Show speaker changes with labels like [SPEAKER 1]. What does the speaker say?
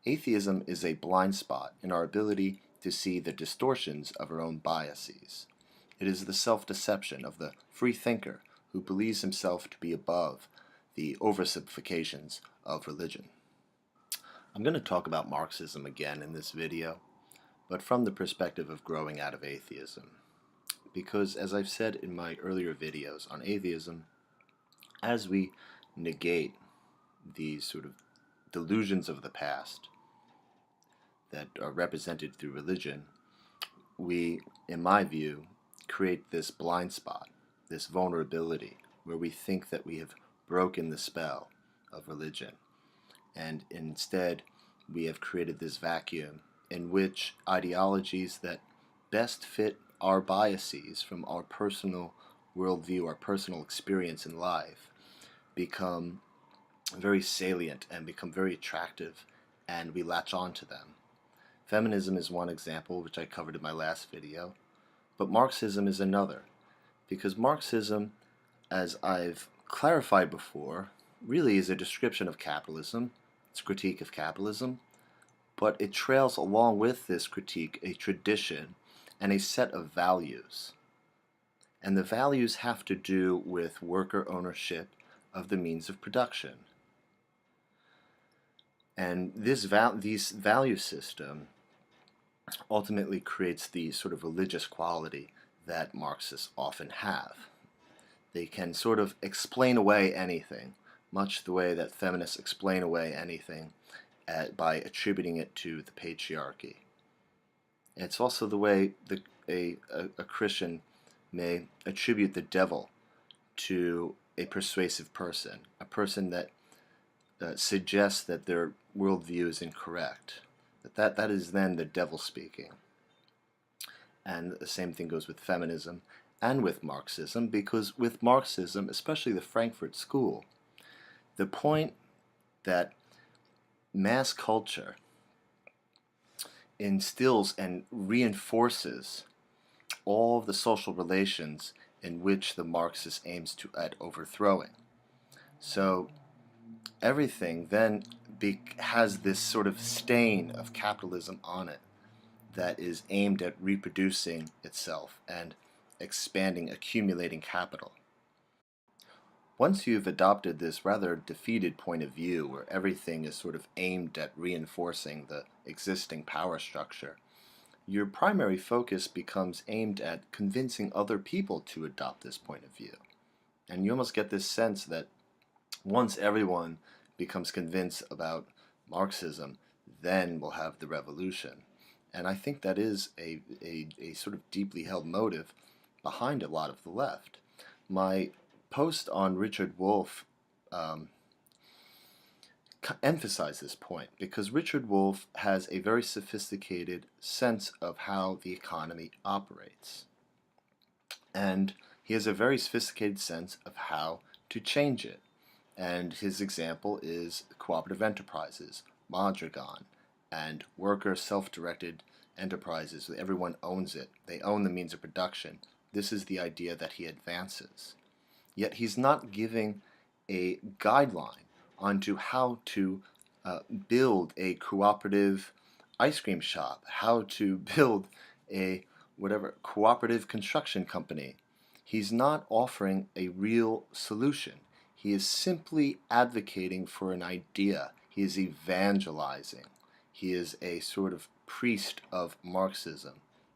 [SPEAKER 1] Atheism is a blind spot in our ability to see the distortions of our own biases. It is the self-deception of the freethinker who believes himself to be above the oversimplifications of religion. I'm going to talk about Marxism again in this video, but from the perspective of growing out of atheism. Because as I've said in my earlier videos on atheism, as we negate these sort of delusions of the past that are represented through religion, we, in my view, create this blind spot, this vulnerability, where we think that we have broken the spell of religion. And instead, we have created this vacuum in which ideologies that best fit our biases from our personal worldview, our personal experience in life, become very salient and become very attractive, and we latch on to them. Feminism is one example, which I covered in my last video, but Marxism is another, because Marxism, as I've clarified before, really is a description of capitalism. It's a critique of capitalism, but it trails along with this critique a tradition and a set of values. And the values have to do with worker ownership of the means of production. And this value system ultimately creates the sort of religious quality that Marxists often have. They can sort of explain away anything, much the way that feminists explain away anything by attributing it to the patriarchy. It's also the way a Christian may attribute the devil to a persuasive person, a person that suggests that their worldview is incorrect. That is then the devil speaking. And the same thing goes with feminism and with Marxism, because with Marxism, especially the Frankfurt School, the point that mass culture instills and reinforces all of the social relations in which the Marxist aims at overthrowing. So everything then has this sort of stain of capitalism on it that is aimed at reproducing itself and expanding, accumulating capital. Once you've adopted this rather defeated point of view where everything is sort of aimed at reinforcing the existing power structure, your primary focus becomes aimed at convincing other people to adopt this point of view. And you almost get this sense that once everyone becomes convinced about Marxism, then we'll have the revolution. And I think that is a sort of deeply held motive behind a lot of the left. My post on Richard Wolff emphasized this point because Richard Wolff has a very sophisticated sense of how the economy operates. And he has a very sophisticated sense of how to change it. And his example is cooperative enterprises, Mondragon, and worker self-directed enterprises. Everyone owns it. They own the means of production. This is the idea that he advances. Yet he's not giving a guideline onto how to build a cooperative ice cream shop, how to build a cooperative construction company. He's not offering a real solution. He is simply advocating for an idea. He is evangelizing. He is a sort of priest of Marxism.